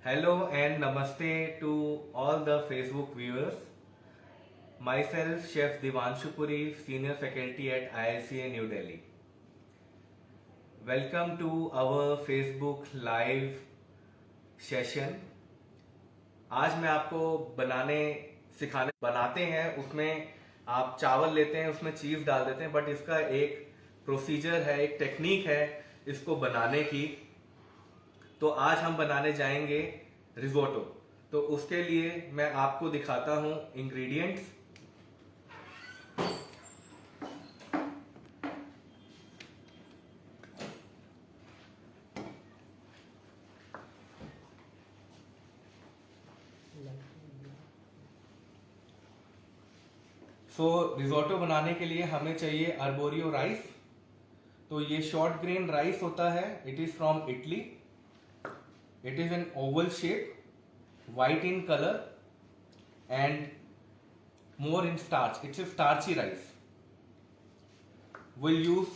Hello and namaste to all the Facebook viewers. Myself, Chef Divanshu Puri, Senior Faculty at IICA New Delhi. Welcome to our Facebook Live session. आज मैं आपको बनाते हैं। उसमें आप चावल लेते हैं, उसमें चीज़ डाल देते हैं, बट इसका एक प्रोसीजर है, एक टेक्निक है इसको बनाने की। तो आज हम बनाने जाएंगे रिजोटो। तो उसके लिए मैं आपको दिखाता हूं इंग्रेडिएंट्स। रिजोटो बनाने के लिए हमें चाहिए अर्बोरियो राइस। तो ये शॉर्ट ग्रेन राइस होता है। It is from Italy. It is an oval shape, white in color and more in starch. It's a starchy rice. We'll use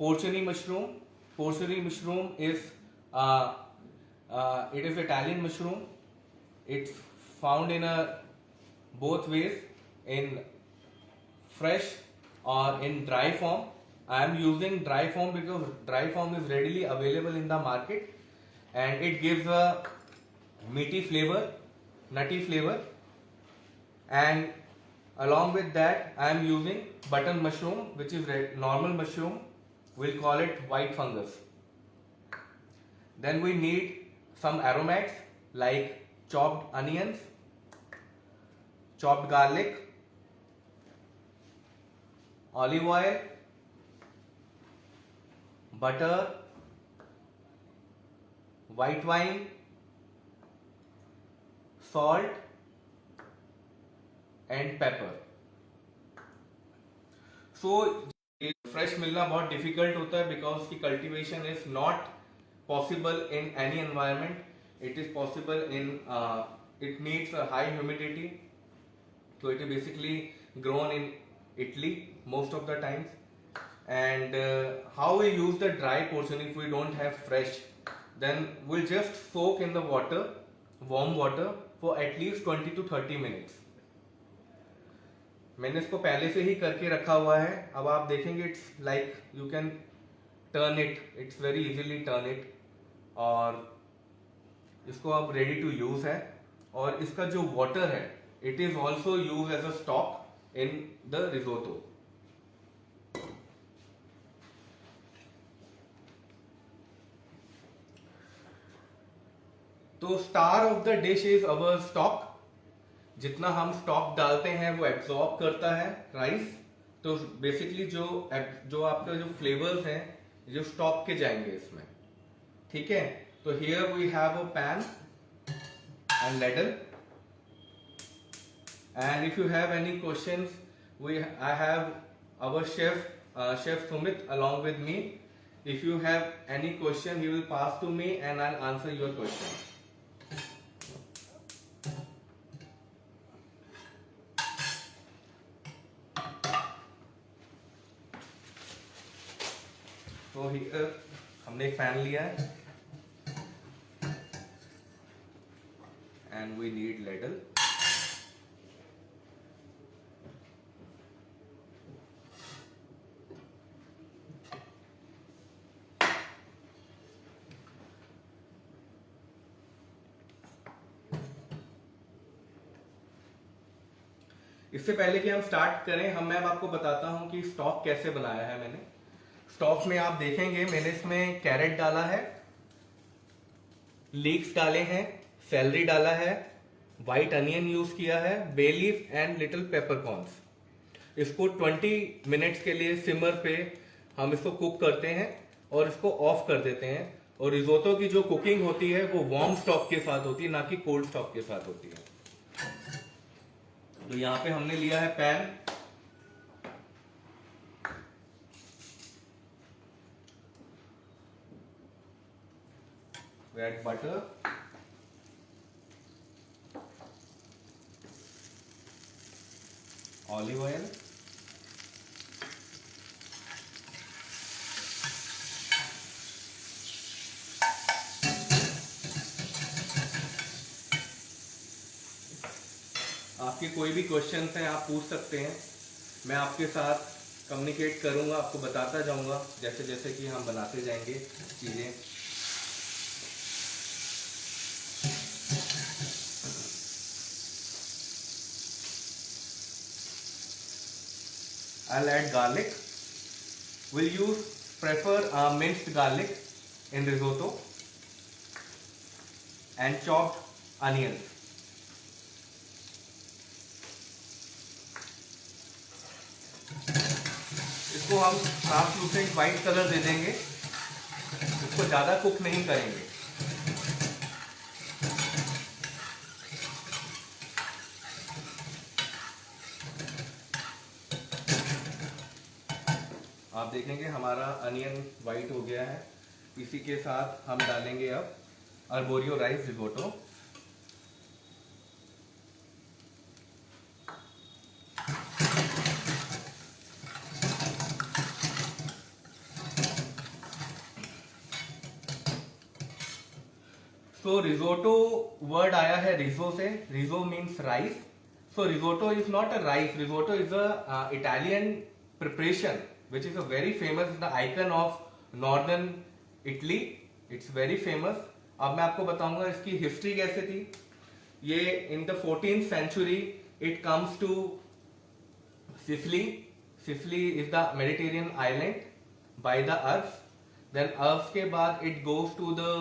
porcini mushroom. Porcini mushroom is it is Italian mushroom. It's found in both ways, in fresh or in dry form. I am using dry form because dry form is readily available in the market. And it gives a meaty flavor, nutty flavor, and along with that I am using button mushroom, which is normal mushroom. We'll call it white fungus. Then we need some aromats like chopped onions, chopped garlic, olive oil, butter, white wine, salt and pepper. So fresh मिलना बहुत difficult होता है because उसकी cultivation is not possible in any environment. It is possible in it needs high humidity. So it is basically grown in Italy most of the times. And how we use the dry portion if we don't have fresh, then we'll just soak in the water, warm water, for at least 20 to 30 minutes. मैंने इसको पहले से ही करके रखा हुआ है. अब आप देखेंगे it's like you can turn it, it's very easily turn it. और इसको अब रेडी टू यूज है. और इसका जो वाटर है it is also use as a stock in the risotto. तो star of the dish is our stock. जितना हम स्टॉक डालते हैं वो एब्सॉर्ब करता है राइस. तो बेसिकली जो आपके जो फ्लेवर्स हैं जो स्टॉक के जाएंगे इसमें. ठीक है. तो here we have a pan and ladle. And if you have any questions I have our chef Sumit along with me. If you have any question, he will pass to me and I'll answer your questions. तो here हमने एक pan लिया है and we need ladle. इससे पहले कि हम start करें, मैं अब आपको बताता हूं कि स्टॉक कैसे बनाया है मैंने. स्टॉक में आप देखेंगे मैंने इसमें कैरेट डाला है, लीक्स डाले हैं, सेलरी डाला है, व्हाइट अनियन यूज किया है, bay leaf and little peppercorns. इसको 20 मिनट्स के लिए सिमर पे हम इसको कुक करते हैं और इसको ऑफ कर देते हैं. और रिजोटो की जो कुकिंग होती है वो वार्म स्टॉक के साथ होती है, ना कि कोल्ड स्टॉक के साथ होती है. तो यहां पे हमने लिया है pan. We add butter, olive oil, आपके कोई भी क्वेश्चंस हैं आप पूछ सकते हैं, मैं आपके साथ कम्युनिकेट करूंगा, आपको बताता जाऊंगा जैसे जैसे कि हम बनाते जाएंगे चीज़ें। I'll add garlic. Will you prefer minced garlic in risotto and chopped onions? इसको हम ट्रांसलूसेंट वाइट कलर दे देंगे, इसको ज़्यादा कुक नहीं करेंगे। आप देखेंगे हमारा अनियन वाइट हो गया है। इसी के साथ हम डालेंगे अब अर्बोरियो राइस रिजोटो। सो रिजोटो वर्ड आया है रिजो से, Rijo means rice. So risotto is not a rice, risotto is a Italian preparation which is a very famous, the icon of northern Italy, it's very famous। अब मैं आपको बताऊंगा इसकी हिस्ट्री कैसे थी। ये in the 14th century it comes to Sicily। Sicily is the Mediterranean island by the Alps, then Alps के बाद it goes to the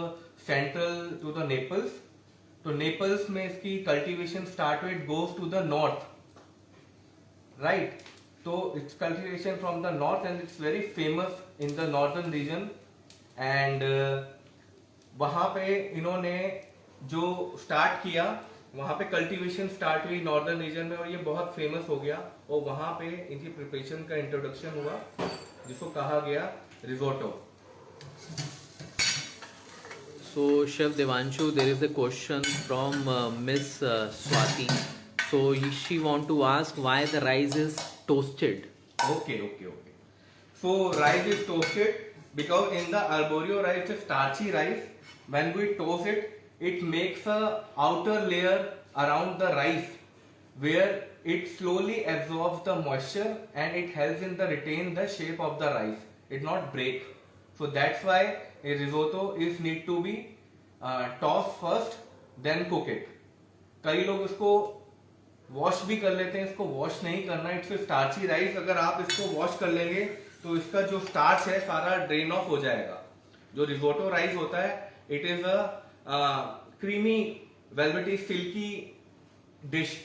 central to the Naples। तो Naples में इसकी cultivation start हुई, it goes to the north, right? तो it's cultivation from the north and it's very famous in the northern region. And वहाँ पे इन्होंने जो start किया, वहाँ पे कल्टीवेशन स्टार्ट हुई नॉर्दर्न रीजन में और ये बहुत फेमस हो गया और वहाँ पे इनकी प्रिपरेशन का इंट्रोडक्शन हुआ जिसको कहा गया risotto. So Chef Devanshu, there is a question from Miss Swati. So she want to ask why the rice is toasted. Okay. So rice is toasted because in the arborio rice, it's starchy rice. When we toast it, it makes a outer layer around the rice where it slowly absorbs the moisture and it helps in the retain the shape of the rice. It not break. So that's why a risotto is need to be tossed first, then cook it. कई लोग इसको wash भी कर लेते हैं, इसको wash नहीं करना, इट्स स्टार्ची राइस। अगर आप इसको वॉश कर लेंगे तो इसका जो स्टार्च है सारा ड्रेन ऑफ हो जाएगा। जो रिजोटो राइस होता है it is a creamy velvety silky dish.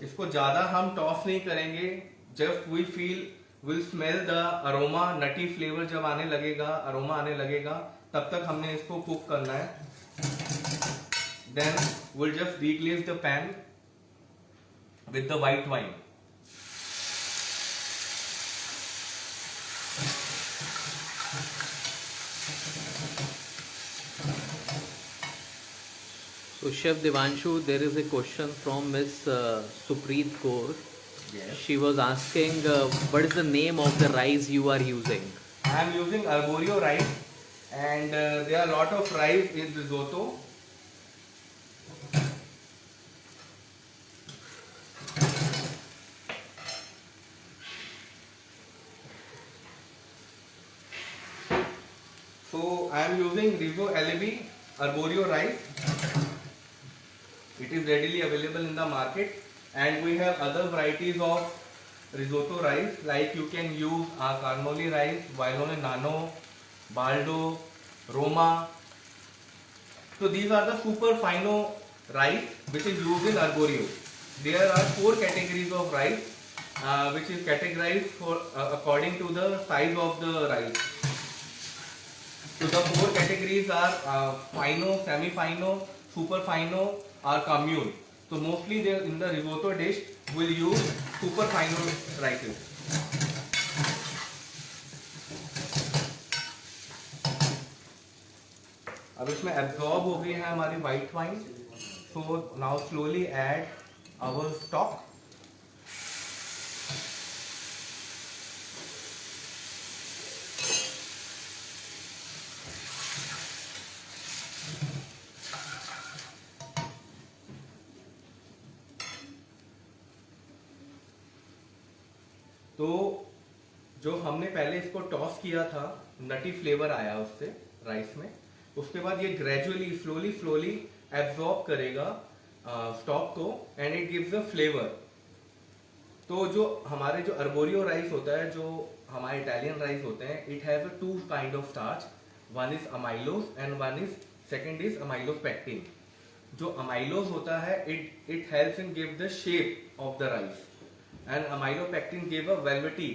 इसको ज्यादा हम टॉस नहीं करेंगे, just we feel will smell the aroma, nutty flavour जब आने लगेगा, अरोमा आने लगेगा, तब तक हमने इसको कुक करना है। Then we'll just deglaze the pan with the white wine। So Chef Devanshu, there is a question from Miss Supreet Kaur. Yes। She was asking what is the name of the rice you are using? I am using arborio rice and there are a lot of rice in risotto। So I am using Riso Alibi arborio rice। It is readily available in the market and we have other varieties of risotto rice like you can use Carnoli rice, Vailone Nano, Baldo, Roma। So these are the super fino rice which is used in arborio। There are 4 categories of rice which is categorized for according to the size of the rice। So the 4 categories are fino, semi-fino, super fino or commune। So mostly they in the risotto dish will use super fino rices। अब इसमें absorb हो गई है हमारी white wine. So now slowly add our stock. तो जो हमने पहले इसको टॉस किया था, नटी फ्लेवर आया उससे राइस में, उसके बाद ये ग्रेजुअली स्लोली स्लोली एब्जॉर्ब करेगा स्टॉक को and it gives a flavour. तो जो हमारे जो अर्बोरियो राइस होता है, जो हमारे इटालियन राइस होते हैं, it has a two kind of starch, one is amylose and one is second is amylose pectin. जो अमाइलोज होता है it helps in give the shape of the rice and amylopectin give a velvety,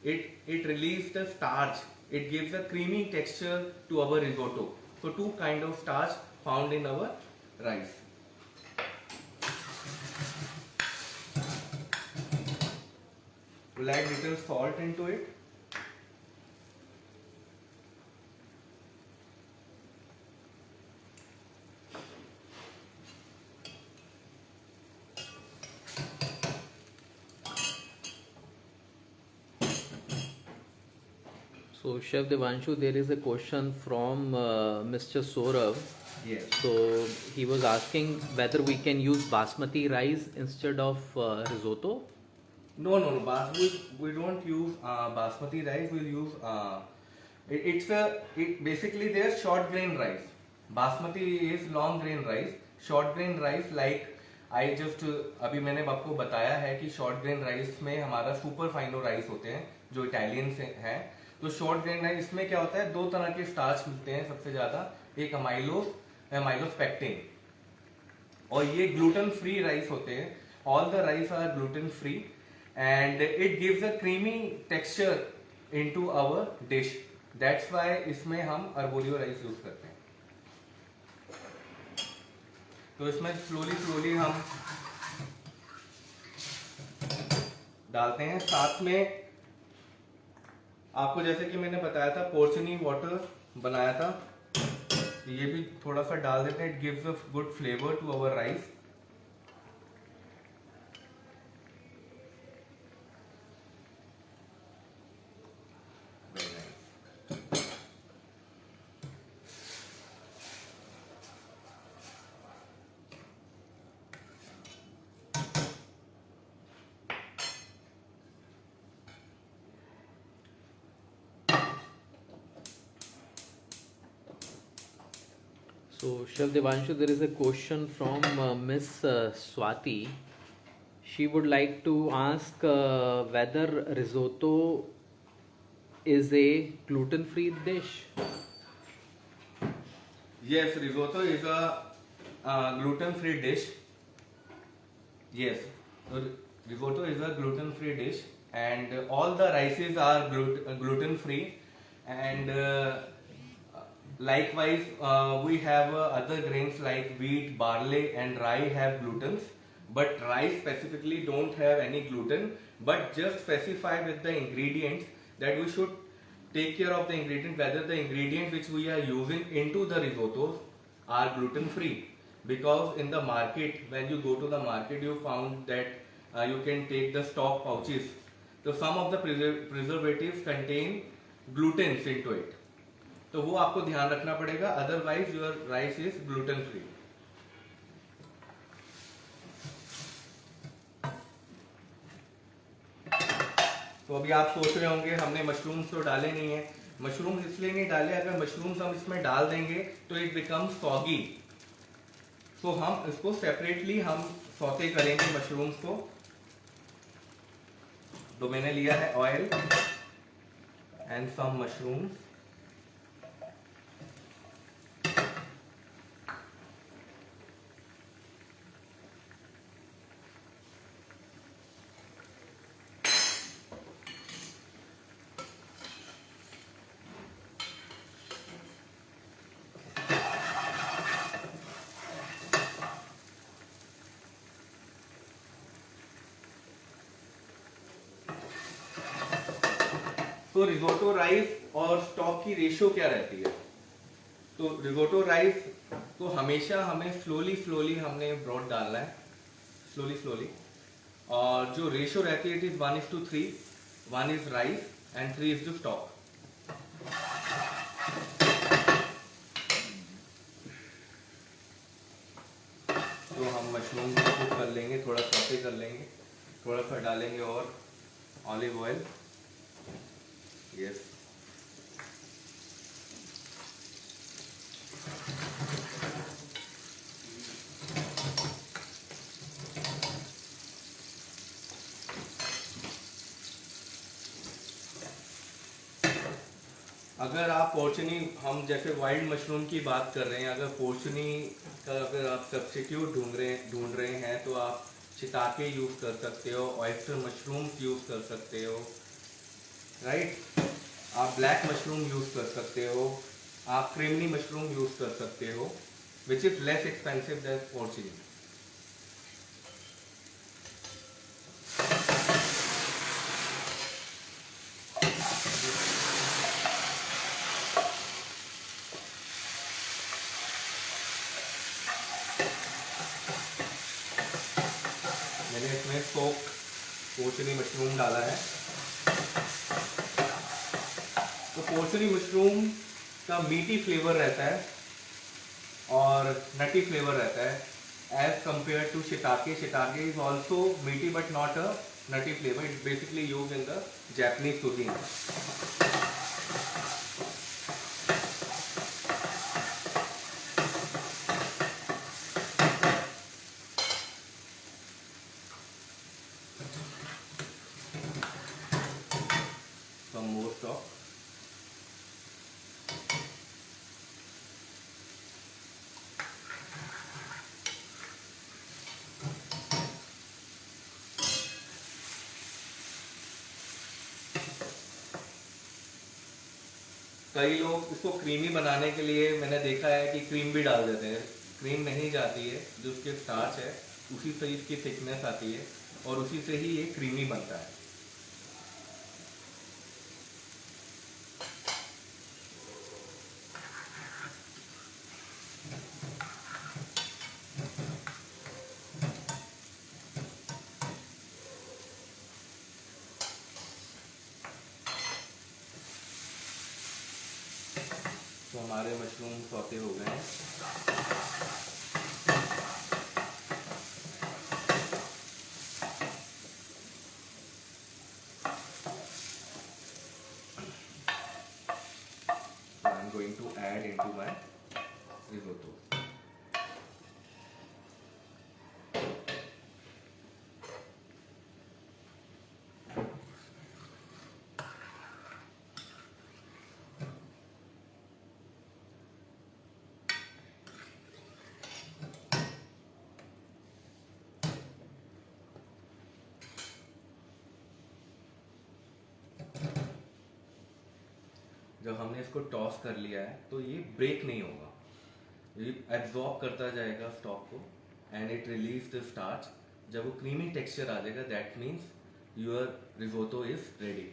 it release the starch, it gives a creamy texture to our risotto. So two kind of starch found in our rice. We'll add little salt into it. So Chef Devanshu, there is a question from Mr. Saurav. Yes. So he was asking whether we can use basmati rice instead of risotto. No. We don't use basmati rice. We'll use it basically they're short grain rice. Basmati is long grain rice. Short grain rice like I just अभी मैंने आपको बताया है कि short grain rice में हमारा super फाइनो rice होते हैं जो इटालियन से हैं। तो शॉर्ट ग्रेन राइस इसमें क्या होता है, दो तरह के स्टार्च मिलते हैं सबसे ज्यादा, एक अमाइलोज पैक्टिन, और ये ग्लूटेन फ्री राइस होते हैं। All the rice are gluten free and it gives a creamy texture into our dish. That's why इसमें हम अर्बोरियो राइस यूज करते हैं। तो इसमें स्लोली स्लोली हम डालते हैं। साथ में आपको जैसे कि मैंने बताया था पोर्शनी वाटर बनाया था, ये भी थोड़ा सा डाल देते हैं। It gives a good flavour to our rice. So Chef Devanshu, there is a question from Miss Swati. She would like to ask whether risotto is a gluten-free dish. Yes, risotto is a gluten-free dish. Yes, so risotto is a gluten-free dish, and all the rices are gluten-free, and likewise we have other grains like wheat, barley, and rye have glutens, but rice specifically don't have any gluten. But just specify with the ingredients that we should take care of the ingredient, whether the ingredients which we are using into the risottos are gluten free. Because in the market, when you go to the market, you found that you can take the stock pouches. So some of the preservatives contain glutens into it. तो वो आपको ध्यान रखना पड़ेगा, otherwise your rice is gluten free. तो अभी आप सोच रहे होंगे हमने मशरूम्स तो डाले नहीं है। मशरूम्स इसलिए नहीं डाले, अगर मशरूम्स हम इसमें डाल देंगे तो इट बिकम्स सॉगी। तो हम इसको सेपरेटली हम सौते करेंगे मशरूम्स को। तो मैंने लिया है ऑयल एंड सम मशरूम्स। तो रिजोटो राइस और स्टॉक की रेशियो क्या रहती है? तो रिजोटो राइस को हमेशा हमें स्लोली हमने ब्रॉड डालना है, स्लोली। और जो रेशियो रहती है it is 1:3, 1 is rice and 3 is the stock. तो हम मशरूम को कुक कर लेंगे, थोड़ा सौते कर लेंगे, थोड़ा सा डालेंगे और olive oil. Yes. अगर आप पोर्चनी, हम जैसे वाइल्ड मशरूम की बात कर रहे हैं, अगर पोर्चनी का अगर आप सब्स्टिट्यूट ढूंढ रहे हैं तो आप शिताके यूज़ कर सकते हो, ऑयस्टर मशरूम्स यूज़ कर सकते हो, राइट। आप ब्लैक मशरूम यूज़ कर सकते हो, आप क्रेमनी मशरूम यूज़ कर सकते हो, which is less expensive than porcini. मैंने इसमें सोक पोर्चनी मशरूम डाला है। तो पोर्चनी मशरूम का मीटी फ्लेवर रहता है और नटी फ्लेवर रहता है as compare to shiitake. Shiitake is also meaty but not a nutty flavour, it's basically use in the Japanese cuisine. Some more stock. कई लोग इसको क्रीमी बनाने के लिए मैंने देखा है कि क्रीम भी डाल देते हैं। क्रीम नहीं जाती है, जो उसके स्टार्च है उसी से इसकी थिकनेस आती है और उसी से ही ये क्रीमी बनता है। तो हमारे मशरूम सौते हो गए हैं। So I'm going to add into my risotto. जब हमने इसको टॉस कर लिया है तो ये ब्रेक नहीं होगा, ये एब्जॉर्ब करता जाएगा स्टॉक को and it release the starch. जब वो क्रीमी टेक्सचर आ जाएगा that means your risotto is ready.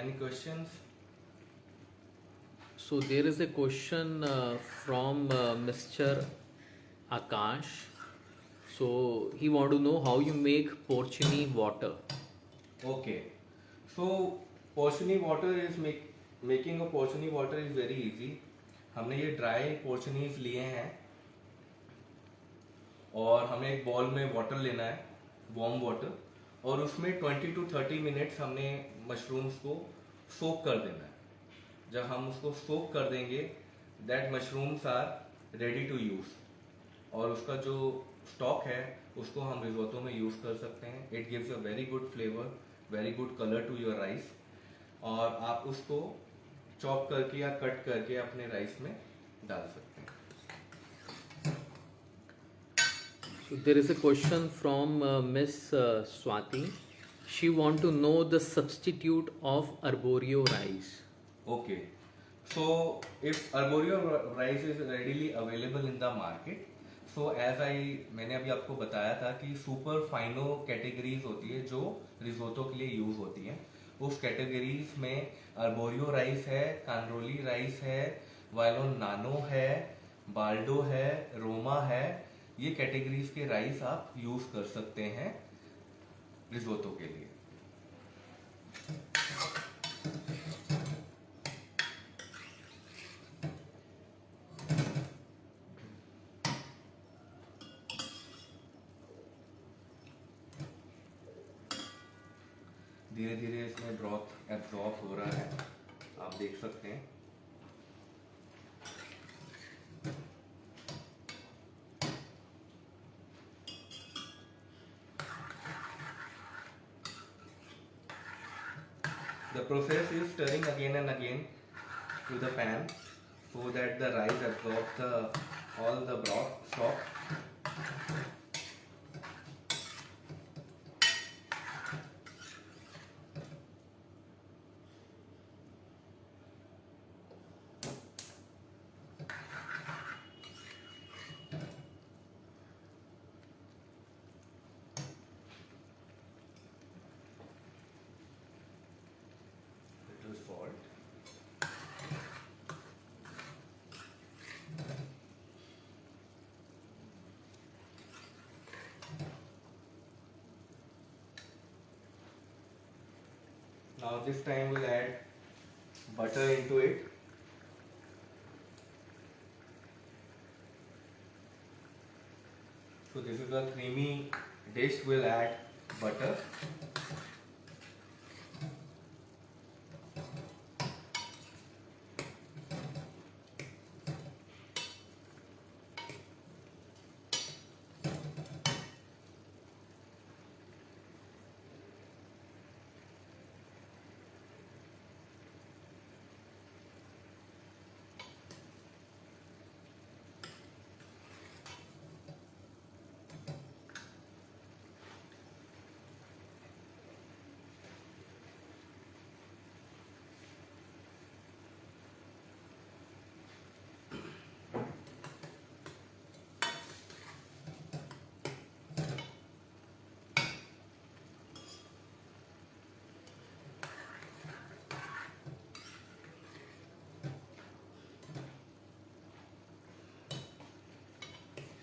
Any questions? So there is a question from Mr. Akash. So he want to know how you make porcini water. Okay, so porcini water is making a porcini water is very easy. हमने ये dry पोर्शनीज लिए हैं और हमें एक ball में water लेना है, वार्म वाटर, और उसमें 20 to 30 मिनट्स हमने मशरूम्स को सोक कर देना है। जब हम उसको सोक कर देंगे that mushrooms are ready to use, और उसका जो स्टॉक है उसको हम रिजोटो में यूज़ कर सकते हैं। It gives a very good flavour, very good colour to your rice, और आप उसको चॉप करके या कट करके अपने राइस में डाल सकते हैं। So there is a question from Miss Swati. She want to know the substitute of arborio rice. Okay, so if arborio rice is readily available in the market, so as मैंने अभी आपको बताया था कि सुपर फाइनो categories होती है जो रिजोटो के लिए यूज होती हैं। उस कैटेगरीज में अर्बोरियो राइस है, कानरोली राइस है, वायलो नानो है, बाल्डो है, रोमा है। ये कैटेगरीज के राइस आप यूज कर सकते हैं रिजोतो के लिए। धीरे धीरे इसमें ब्रॉथ एब्जॉर्ब हो रहा है, आप देख सकते हैं। The process is stirring again and again to the pan so that the rice absorbs all the broth stock. Little salt. Now this time we'll add butter into it. So this is a creamy dish. We'll add butter.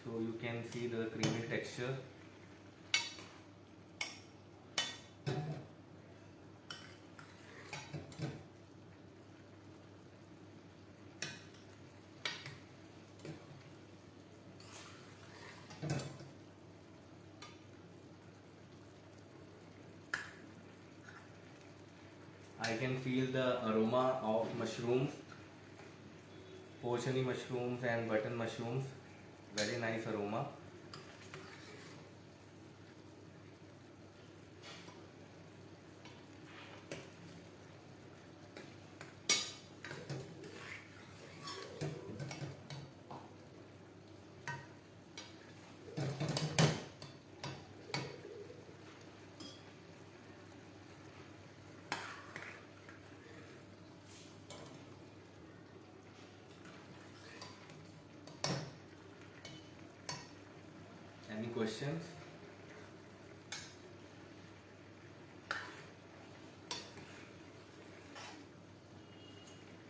So you can see the creamy texture. I can feel the aroma of mushrooms, porcini mushrooms and button mushrooms. Very nice aroma. Any questions?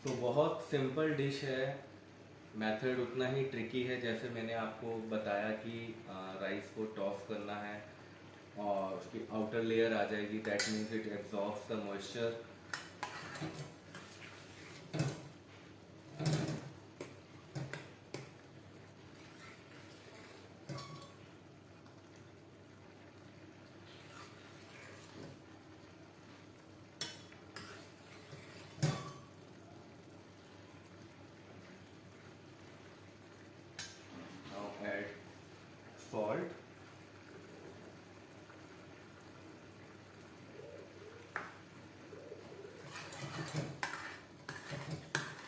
तो बहुत simple dish है, method उतना ही tricky है जैसे मैंने आपको बताया कि राइस को टॉस करना है और उसकी आउटर लेयर आ जाएगी, that means it absorbs the moisture. Add salt.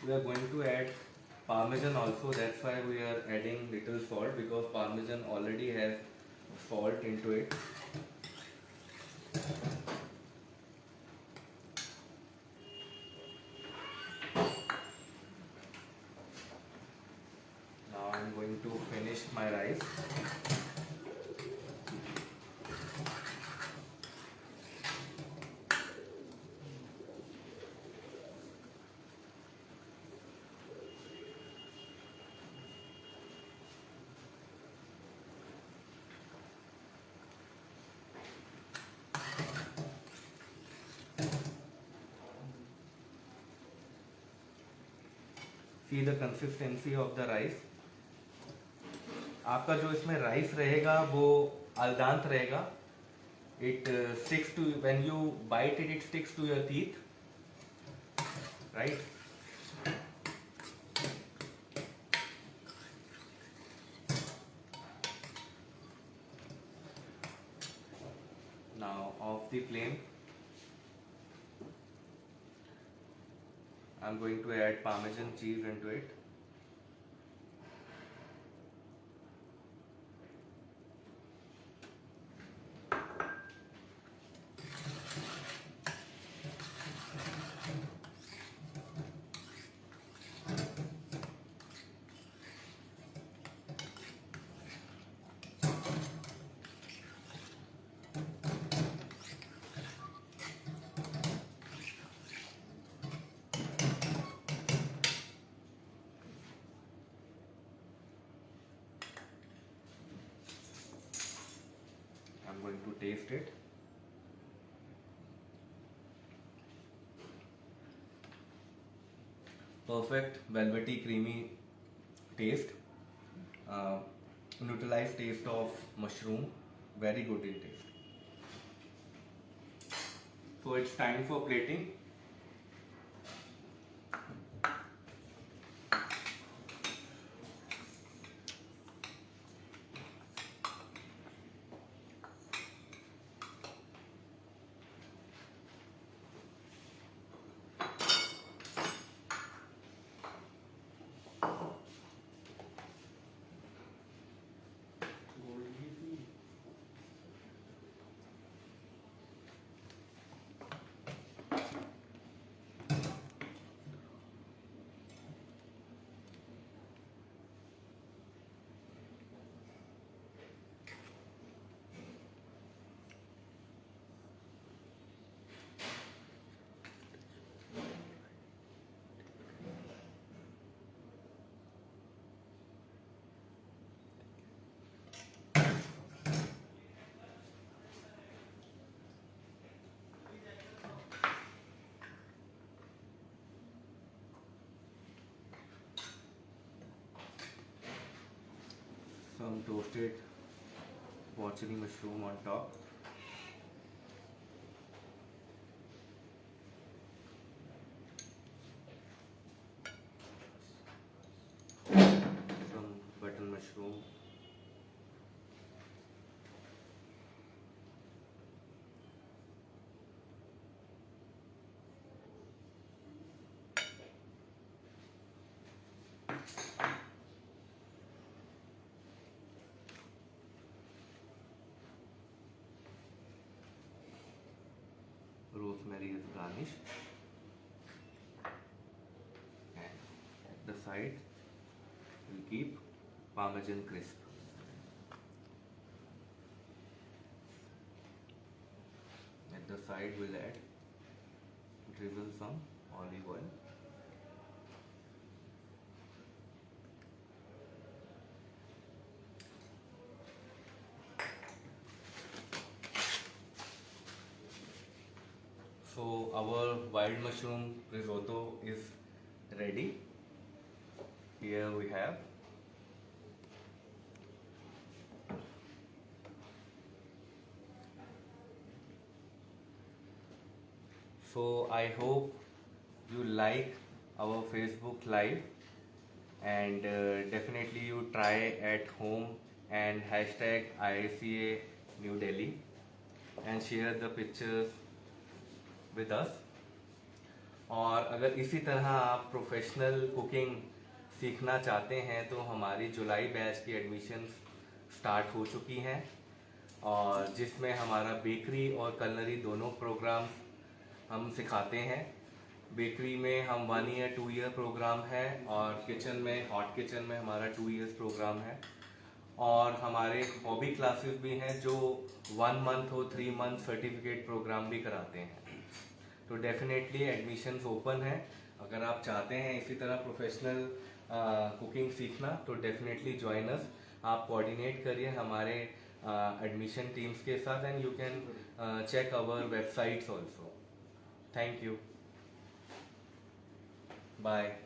We are going to add parmesan also, that's why we are adding little salt, because parmesan already has salt into it. Now I am going to finish my rice. See the consistency of the rice. आपका जो इसमें rice रहेगा वो अलदांत रहेगा. It sticks to when you bite it, it sticks to your teeth, right? Now off the flame. I'm going to add Parmesan cheese into it. I'm going to taste it. Perfect velvety creamy taste. Neutralized taste of mushroom. Very good in taste. So it's time for plating. Some toasted porcini mushroom on top. Some button mushroom. Rosemary is garnished. And at the side, we'll keep Parmesan crisp. At the side, we'll add drizzle some olive oil. So our wild mushroom risotto is ready. Here we have so I hope you like our Facebook live and definitely you try at home and hashtag IICA New Delhi and share the pictures with us. और अगर इसी तरह आप professional cooking सीखना चाहते हैं तो हमारी जुलाई बैच की एडमिशन्स स्टार्ट हो चुकी हैं और जिसमें हमारा बेकरी और कलनरी दोनों प्रोग्राम हम सिखाते हैं. बेकरी में हम 1 ईयर 2 ईयर प्रोग्राम है और किचन में हॉट किचन में हमारा 2 इयर्स प्रोग्राम है और हमारे हॉबी क्लासेस भी हैं जो 1 मंथ हो 3 मंथ सर्टिफिकेट प्रोग्राम भी कराते हैं. तो डेफिनेटली एडमिशन्स ओपन है. अगर आप चाहते हैं इसी तरह प्रोफेशनल कुकिंग सीखना तो डेफिनेटली ज्वाइन अस. आप कोऑर्डिनेट करिए हमारे एडमिशन टीम्स के साथ and you can check our websites also. Thank you. Bye.